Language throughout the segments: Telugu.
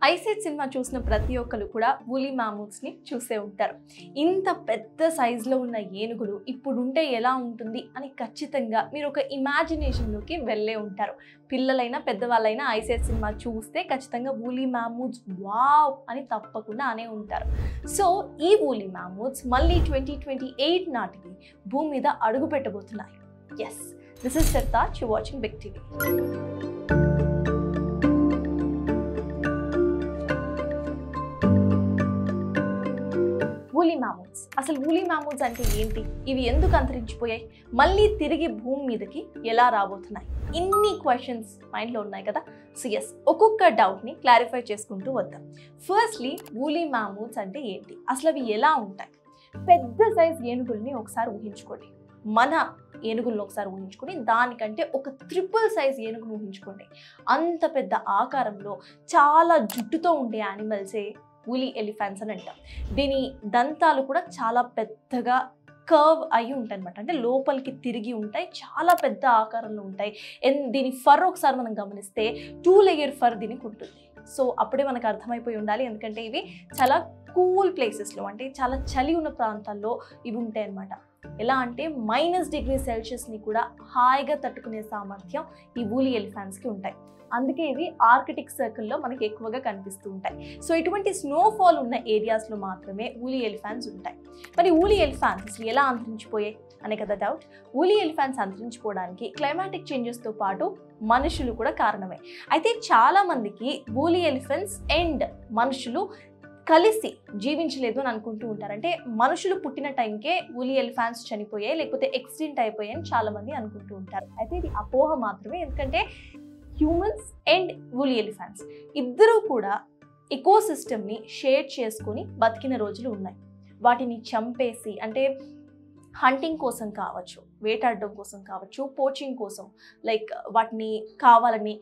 ఐసెట్ సినిమా చూసిన ప్రతి ఒక్కరు కూడా వూలీ మామూత్స్ని చూసే ఉంటారు. ఇంత పెద్ద సైజులో ఉన్న ఏనుగులు ఇప్పుడుంటే ఎలా ఉంటుంది అని ఖచ్చితంగా మీరు ఒక ఇమాజినేషన్లోకి వెళ్ళే ఉంటారు. పిల్లలైనా పెద్దవాళ్ళైనా ఐసెట్ సినిమా చూస్తే ఖచ్చితంగా వూలీ మామూత్స్ వావ్ అని తప్పకుండా అనే ఉంటారు. సో ఈ వూలీ మామూత్స్ మళ్ళీ 2028 నాటికి భూమి మీద అడుగు పెట్టబోతున్నాయి. Yes, this is Sartaj, you watching Big TV. Woolly mammoths, అసలు వూలీ మామూత్స్ అంటే ఏంటి? ఇవి ఎందుకు అంతరించిపోయాయి? మళ్ళీ తిరిగి భూమి మీదకి ఎలా రాబోతున్నాయి? ఇన్ని క్వశ్చన్స్ మైండ్లో ఉన్నాయి కదా. సో ఎస్, ఒక్కొక్క డౌట్ని క్లారిఫై చేసుకుంటూ వద్దాం. ఫస్ట్లీ, వూలీ మామూత్స్ అంటే ఏంటి? అసలు అవి ఎలా ఉంటాయి? పెద్ద సైజ్ ఏనుగుల్ని ఒకసారి ఊహించుకోండి. మన ఏనుగులను ఒకసారి ఊహించుకొని దానికంటే ఒక ట్రిపుల్ సైజ్ ఏనుగును ఊహించుకోండి. అంత పెద్ద ఆకారంలో చాలా జుట్టుతో ఉండే యానిమల్సే వూలీ ఎలిఫెంట్స్ అని అంటాం. దీని దంతాలు కూడా చాలా పెద్దగా కర్వ్ అయి ఉంటాయి అనమాట. అంటే లోపలికి తిరిగి ఉంటాయి, చాలా పెద్ద ఆకారంలో ఉంటాయి. దీని ఫర్ ఒకసారి మనం గమనిస్తే 2 లేయర్ ఫర్ దీనికి ఉంటుంది. సో అప్పుడే మనకు అర్థమైపోయి ఉండాలి, ఎందుకంటే ఇవి చాలా కూల్ ప్లేసెస్లో, అంటే చాలా చలి ఉన్న ప్రాంతాల్లో ఇవి ఉంటాయి అన్నమాట. ఎలా అంటే -°C కూడా హాయిగా తట్టుకునే సామర్థ్యం ఈ వూలీ ఎలిఫెంట్స్కి ఉంటాయి. అందుకే ఇవి ఆర్కిటిక్ సర్కిల్లో మనకి ఎక్కువగా కనిపిస్తూ ఉంటాయి. సో ఇటువంటి స్నోఫాల్ ఉన్న ఏరియాస్లో మాత్రమే వూలీ ఎలిఫెంట్స్ ఉంటాయి. మరి వూలీ ఎలిఫెంట్స్ ఎలా అంతరించిపోయాయి అనే కదా డౌట్. వూలీ ఎలిఫెంట్స్ అంతరించిపోవడానికి క్లైమాటిక్ చేంజెస్తో పాటు మనుషులు కూడా కారణమే. అయితే చాలామందికి వూలీ ఎలిఫెంట్స్ అండ్ మనుషులు కలిసి జీవించలేదు అని అనుకుంటూ ఉంటారు. అంటే మనుషులు పుట్టిన టైంకే వూలీ ఎలిఫెంట్స్ చనిపోయాయి, లేకపోతే ఎక్స్టింక్ట్ అయిపోయాయి అని చాలామంది అనుకుంటూ ఉంటారు. అయితే ఇది అపోహ మాత్రమే, ఎందుకంటే హ్యూమన్స్ అండ్ వూలీ ఎలిఫెంట్స్ ఇద్దరూ కూడా ఎకోసిస్టమ్ని షేర్ చేసుకొని బతికిన రోజులు ఉన్నాయి. వాటిని చంపేసి, అంటే హంటింగ్ కోసం కావచ్చు, వేటాడడం కోసం కావచ్చు, పోచింగ్ కోసం, లైక్ వాటిని కావాలని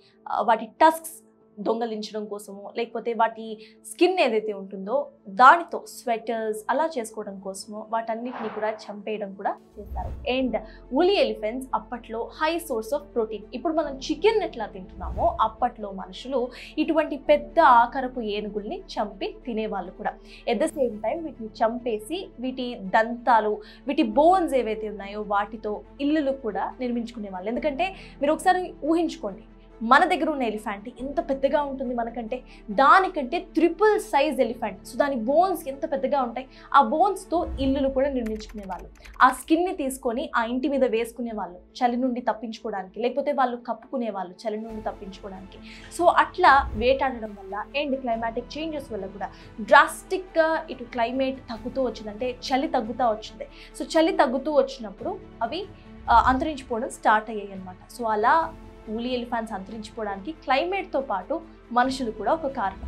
వాటి టస్క్స్ దొంగలించడం కోసమో, లేకపోతే వాటి స్కిన్ ఏదైతే ఉంటుందో దానితో స్వెటర్స్ అలా చేసుకోవడం కోసమో వాటన్నిటిని కూడా చంపేయడం కూడా చేస్తారు. అండ్ వూలీ ఎలిఫెంట్స్ అప్పట్లో హై సోర్స్ ఆఫ్ ప్రోటీన్. ఇప్పుడు మనం చికెన్ ఎట్లా తింటున్నామో అప్పట్లో మనుషులు ఇటువంటి పెద్ద ఆకారపు ఏనుగుల్ని చంపి తినేవాళ్ళు కూడా. ఎట్ ద సేమ్ టైం వీటిని చంపేసి వీటి దంతాలు, వీటి బోన్స్ ఏవైతే ఉన్నాయో వాటితో ఇల్లులు కూడా నిర్మించుకునేవాళ్ళు. ఎందుకంటే మీరు ఒకసారి ఊహించుకోండి, మన దగ్గర ఉన్న ఎలిఫెంట్ ఎంత పెద్దగా ఉంటుంది మనకంటే, దానికంటే ట్రిపుల్ సైజ్ ఎలిఫెంట్. సో దాని బోన్స్ ఎంత పెద్దగా ఉంటాయి. ఆ బోన్స్తో ఇల్లులు కూడా నిర్మించుకునేవాళ్ళు. ఆ స్కిన్ని తీసుకొని ఆ ఇంటి మీద వేసుకునేవాళ్ళు చలి నుండి తప్పించుకోవడానికి, లేకపోతే వాళ్ళు కప్పుకునేవాళ్ళు చలి నుండి తప్పించుకోవడానికి. సో అట్లా వేటాడడం వల్ల అండ్ క్లైమాటిక్ చేంజెస్ వల్ల కూడా డ్రాస్టిక్గా ఇటు క్లైమేట్ తగ్గుతూ వచ్చింది, అంటే చలి తగ్గుతూ వచ్చింది. సో చలి తగ్గుతూ వచ్చినప్పుడు అవి అంతరించిపోవడం స్టార్ట్ అయ్యాయి అన్నమాట. సో అలా వూలీ ఎలిఫెంట్స్ అంతరించిపోవడానికి క్లైమేట్తో పాటు మనుషులు కూడా ఒక కారణం.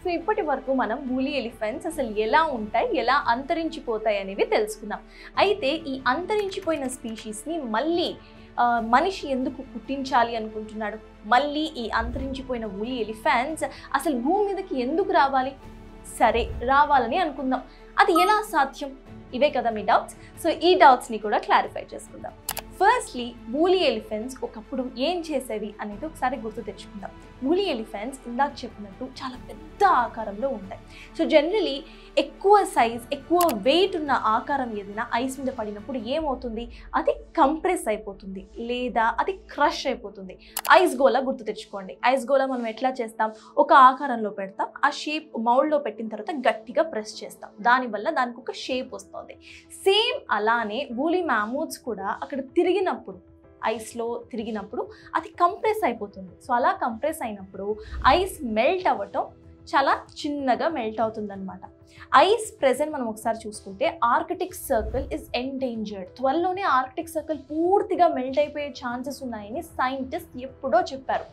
సో ఇప్పటి వరకు మనం వూలీ ఎలిఫెంట్స్ అసలు ఎలా ఉంటాయి, ఎలా అంతరించిపోతాయి అనేవి తెలుసుకున్నాం. అయితే ఈ అంతరించిపోయిన స్పీషీస్ని మళ్ళీ మనిషి ఎందుకు పుట్టించాలి అనుకుంటున్నాడు? మళ్ళీ ఈ అంతరించిపోయిన వూలీ ఎలిఫెంట్స్ అసలు భూమి మీదకి ఎందుకు రావాలి? సరే, రావాలని అనుకుందాం. అది ఎలా సాధ్యం? ఇవే కదా మీ డౌట్స్. సో ఈ డౌట్స్ని కూడా క్లారిఫై చేసుకుందాం. ఫస్ట్లీ, వూలీ ఎలిఫెంట్స్ ఒకప్పుడు ఏం చేసేవి అనేది ఒకసారి గుర్తు తెచ్చుకుందాం. వూలీ ఎలిఫెంట్స్ ఇందాక చెప్పినట్టు చాలా పెద్ద ఆకారంలో ఉంటాయి. సో జనరలీ ఎక్కువ సైజ్, ఎక్కువ వెయిట్ ఉన్న ఆకారం ఏదైనా ఐస్ మీద పడినప్పుడు ఏమవుతుంది? అది కంప్రెస్ అయిపోతుంది, లేదా అది క్రష్ అయిపోతుంది. ఐస్ గోళ గుర్తు తెచ్చుకోండి. ఐస్ గోళ మనం ఎట్లా చేస్తాం? ఒక ఆకారంలో పెడతాం, ఆ షేప్ మౌల్డ్లో పెట్టిన తర్వాత గట్టిగా ప్రెస్ చేస్తాం, దానివల్ల దానికి ఒక షేప్ వస్తుంది. సేమ్ అలానే వూలీ మామూత్స్ కూడా అక్కడ తిరిగినప్పుడు, ఐస్లో తిరిగినప్పుడు అది కంప్రెస్ అయిపోతుంది. సో అలా కంప్రెస్ అయినప్పుడు ఐస్ మెల్ట్ అవ్వటం చాలా చిన్నగా మెల్ట్ అవుతుంది అనమాట. ఐస్ ప్రెజెంట్ మనం ఒకసారి చూసుకుంటే ఆర్కిటిక్ సర్కిల్ ఇస్ ఎండేంజర్డ్. త్వరలోనే ఆర్కిటిక్ సర్కిల్ పూర్తిగా మెల్ట్ అయిపోయే ఛాన్సెస్ ఉన్నాయని సైంటిస్ట్ ఎప్పుడో చెప్పారు.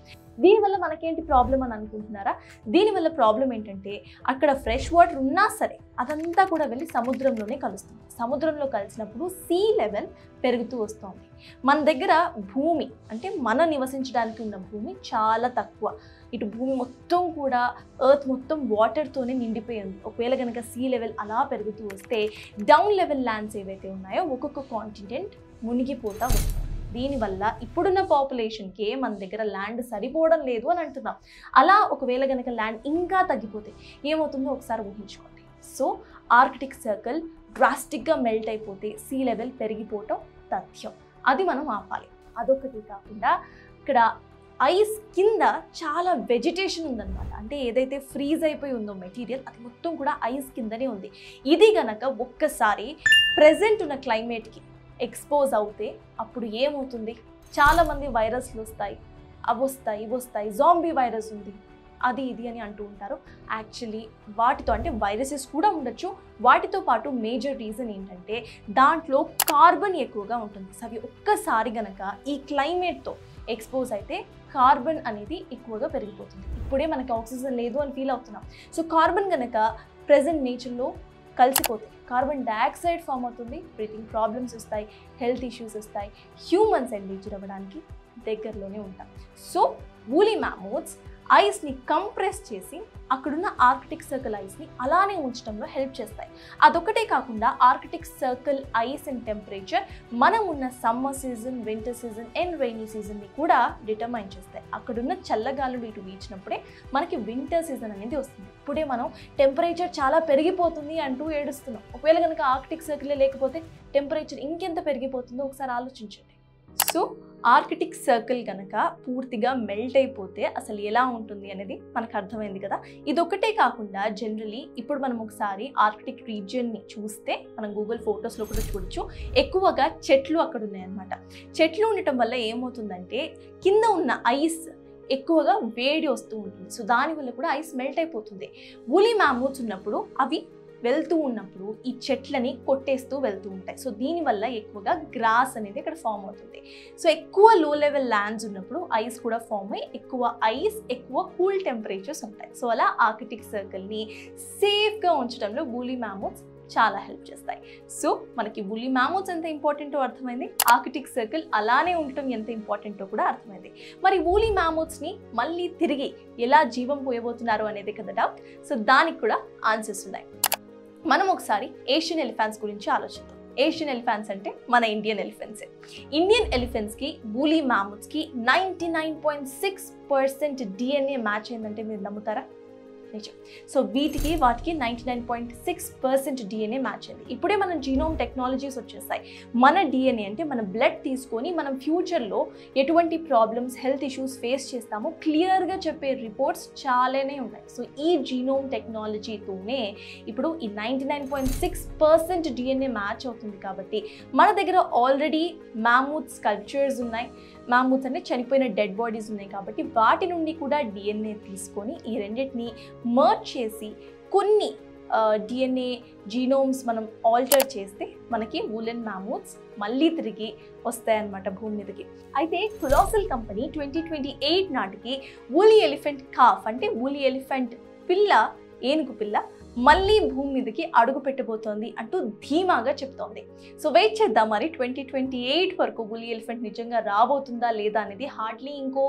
దీనివల్ల మనకేంటి ప్రాబ్లం అని అనుకుంటున్నారా? దీనివల్ల ప్రాబ్లం ఏంటంటే అక్కడ ఫ్రెష్ వాటర్ ఉన్నా సరే అదంతా కూడా వెళ్ళి సముద్రంలోనే కలుస్తుంది. సముద్రంలో కలిసినప్పుడు సీ లెవెల్ పెరుగుతూ వస్తుంది. మన దగ్గర భూమి, అంటే మనం నివసించడానికి ఉన్న భూమి చాలా తక్కువ. ఇటు భూమి మొత్తం కూడా, ఎర్త్ మొత్తం వాటర్తోనే నిండిపోయింది. ఒకవేళ కనుక సీ లెవెల్ అలా పెరుగుతూ వస్తే డౌన్ లెవెల్ ల్యాండ్స్ ఏవైతే ఉన్నాయో ఒక్కొక్క కాంటినెంట్ మునిగిపోతూ వస్తుంది. దీనివల్ల ఇప్పుడున్న పాపులేషన్కి మన దగ్గర ల్యాండ్ సరిపోవడం లేదు అని అంటున్నాం. అలా ఒకవేళ కనుక ల్యాండ్ ఇంకా తగ్గిపోతే ఏమవుతుందో ఒకసారి ఊహించుకోండి. సో ఆర్కిటిక్ సర్కిల్ డ్రాస్టిక్గా మెల్ట్ అయిపోతే సీ లెవెల్ పెరిగిపోవటం తథ్యం. అది మనం ఆపాలి. అదొకటి కాకుండా ఇక్కడ ఐస్ కింద చాలా వెజిటేషన్ ఉందన్నమాట. అంటే ఏదైతే ఫ్రీజ్ అయిపోయి ఉందో మెటీరియల్ అది మొత్తం కూడా ఐస్ కిందనే ఉంది. ఇది గనక ఒక్కసారి ప్రెజెంట్ ఉన్న క్లైమేట్కి ఎక్స్పోజ్ అవుతే అప్పుడు ఏమవుతుంది? చాలామంది వైరస్లు వస్తాయి, అవి వస్తాయి, ఇవి వస్తాయి, జాంబీ వైరస్ ఉంది, అది ఇది అని అంటూ ఉంటారు. యాక్చువల్లీ వాటితో అంటే వైరసెస్ కూడా ఉండొచ్చు. వాటితో పాటు మేజర్ రీజన్ ఏంటంటే దాంట్లో కార్బన్ ఎక్కువగా ఉంటుంది. సో అవి ఒక్కసారి గనక ఈ క్లైమేట్తో ఎక్స్పోజ్ అయితే కార్బన్ అనేది ఎక్కువగా పెరిగిపోతుంది. ఇప్పుడే మనకి ఆక్సిజన్ లేదు అని ఫీల్ అవుతున్నాం. సో కార్బన్ కనుక ప్రెజెంట్ నేచర్లో కలిసిపోతే కార్బన్ డయాక్సైడ్ ఫామ్ అవుతుంది, బ్రీతింగ్ ప్రాబ్లమ్స్ వస్తాయి, హెల్త్ ఇష్యూస్ వస్తాయి, హ్యూమన్స్ ఎండేంజర్ అవ్వడానికి దగ్గరలోనే ఉంటాం. సో వూలీ మ్యామూత్స్ ఐస్ని కంప్రెస్ చేసి అక్కడున్న ఆర్కిటిక్ సర్కిల్ ఐస్ని అలానే ఉంచడంలో హెల్ప్ చేస్తాయి. అదొకటే కాకుండా Arctic circle ice and temperature మనం ఉన్న summer season, winter season and rainy సీజన్ని కూడా డిటర్మైన్ చేస్తాయి. అక్కడున్న చల్లగాలులు ఇటు వీచినప్పుడే మనకి వింటర్ సీజన్ అనేది వస్తుంది. ఇప్పుడే మనం టెంపరేచర్ చాలా పెరిగిపోతుంది అంటూ ఏడుస్తున్నాం. ఒకవేళ కనుక ఆర్కిటిక్ సర్కిలే లేకపోతే టెంపరేచర్ ఇంకెంత పెరిగిపోతుందో ఒకసారి ఆలోచించండి. సో ఆర్కిటిక్ సర్కిల్ కనుక పూర్తిగా మెల్ట్ అయిపోతే అసలు ఎలా ఉంటుంది అనేది మనకు అర్థమైంది కదా. ఇదొకటే కాకుండా జనరలీ ఇప్పుడు మనం ఒకసారి ఆర్కిటిక్ రీజియన్ని చూస్తే మనం గూగుల్ ఫొటోస్లో కూడా చూడొచ్చు, ఎక్కువగా చెట్లు అక్కడ ఉన్నాయన్నమాట. చెట్లు ఉండటం వల్ల ఏమవుతుందంటే కింద ఉన్న ఐస్ ఎక్కువగా వేడి వస్తూ ఉంటుంది. సో దానివల్ల కూడా ఐస్ మెల్ట్ అయిపోతుంది. వూలీ మ్యామూత్స్ ఉన్నప్పుడు అవి వెళ్తూ ఉన్నప్పుడు ఈ చెట్లని కొట్టేస్తూ వెళ్తూ ఉంటాయి. సో దీనివల్ల ఎక్కువగా గ్రాస్ అనేది ఇక్కడ ఫామ్ అవుతుంది. సో ఎక్కువ లో లెవెల్ ల్యాండ్స్ ఉన్నప్పుడు ఐస్ కూడా ఫామ్ అయ్యి ఎక్కువ ఐస్, ఎక్కువ కూల్ టెంపరేచర్స్ ఉంటాయి. సో అలా ఆర్కిటిక్ సర్కిల్ని సేఫ్గా ఉంచడంలో వూలీ మ్యామూత్స్ చాలా హెల్ప్ చేస్తాయి. సో మనకి వూలీ మ్యామూత్స్ ఎంత ఇంపార్టెంటో అర్థమైంది, ఆర్కిటిక్ సర్కిల్ అలానే ఉండటం ఎంత ఇంపార్టెంటో కూడా అర్థమైంది. మరి వూలీ మ్యామూత్స్ని మళ్ళీ తిరిగి ఎలా జీవం పోయబోతున్నారు అనేది కదా డౌట్. సో దానికి కూడా ఆన్సర్స్ ఉన్నాయి. మనం ఒకసారి ఏషియన్ ఎలిఫెంట్స్ గురించి ఆలోచిద్దాం. ఏషియన్ ఎలిఫెంట్స్ అంటే మన ఇండియన్ ఎలిఫెంట్సే. ఇండియన్ ఎలిఫెంట్స్కి వూలీ మ్యామూత్స్కి 99.6% DNA మ్యాచ్ అయిందంటే మీరు నమ్ముతారా? నిజం. సో వాటికి 99.6% DNA మ్యాచ్ అయింది. ఇప్పుడే మనం జీనోమ్ టెక్నాలజీస్ వచ్చేస్తాయి. మన DNA అంటే మన బ్లడ్ తీసుకొని మనం ఫ్యూచర్లో ఎటువంటి ప్రాబ్లమ్స్, హెల్త్ ఇష్యూస్ ఫేస్ చేస్తామో క్లియర్గా చెప్పే రిపోర్ట్స్ చాలానే ఉన్నాయి. సో ఈ జీనోమ్ టెక్నాలజీతోనే ఇప్పుడు ఈ 99.6% DNA మ్యాచ్ అవుతుంది. కాబట్టి మన దగ్గర ఆల్రెడీ మ్యామూత్ స్కల్ప్చర్స్ ఉన్నాయి, మ్యామూత్స్ అంటే చనిపోయిన డెడ్ బాడీస్ ఉన్నాయి. కాబట్టి వాటి నుండి కూడా DNA తీసుకొని ఈ రెండింటిని మర్జ్ చేసి కొన్ని DNA జీనోమ్స్ మనం ఆల్టర్ చేస్తే మనకి వూలెన్ మ్యామూత్స్ మళ్ళీ తిరిగి వస్తాయన్నమాట భూమి మీదకి. అయితే కొలాసల్ కంపెనీ 2028 నాటికి వూలీ ఎలిఫెంట్ కాఫ్ అంటే వూలీ ఎలిఫెంట్ పిల్ల, ఏనుగు పిల్ల మళ్ళీ భూమి మీదకి అడుగు పెట్టబోతోంది అంటూ ధీమాగా చెప్తోంది. సో వెయిట్ చేద్దాం మరి 2028 వరకు వూలీ ఎలిఫెంట్ నిజంగా రాబోతుందా లేదా అనేది. హార్డ్లీ ఇంకో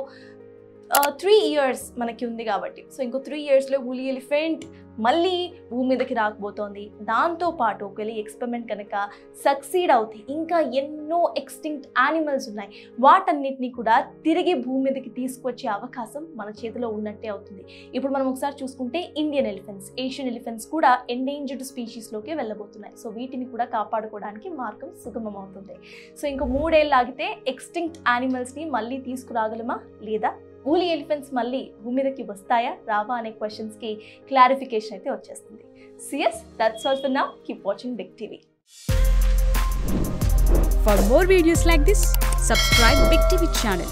3 years మనకి ఉంది కాబట్టి, సో ఇంకో 3 yearsలో వూలీ ఎలిఫెంట్ మళ్ళీ భూమి మీదకి రాకపోతోంది. దాంతోపాటు ఒకవేళ ఎక్స్పెరిమెంట్ కనుక సక్సీడ్ అవుతే ఇంకా ఎన్నో ఎక్స్టింక్ట్ యానిమల్స్ ఉన్నాయి, వాటన్నిటిని కూడా తిరిగి భూమి మీదకి తీసుకొచ్చే అవకాశం మన చేతిలో ఉన్నట్టే అవుతుంది. ఇప్పుడు మనం ఒకసారి చూసుకుంటే ఇండియన్ ఎలిఫెంట్స్, ఏషియన్ ఎలిఫెంట్స్ కూడా ఎండేంజర్డ్ స్పీషీస్లోకి వెళ్ళబోతున్నాయి. సో వీటిని కూడా కాపాడుకోవడానికి మార్గం సుగమం అవుతుంది. సో ఇంకో 3 ఏళ్ళు ఆగితే ఎక్స్టింక్ట్ యానిమల్స్ని మళ్ళీ తీసుకురాగలమా లేదా, వూలీ ఎలిఫెంట్స్ మళ్ళీ భూమి మీదకి వస్తాయా రావా అనే క్వశ్చన్స్కి క్లారిఫికేషన్ అయితే వచ్చేస్తుంది. So yes, that's all for now. Keep watching Big TV. For more videos like this, subscribe Big TV channel.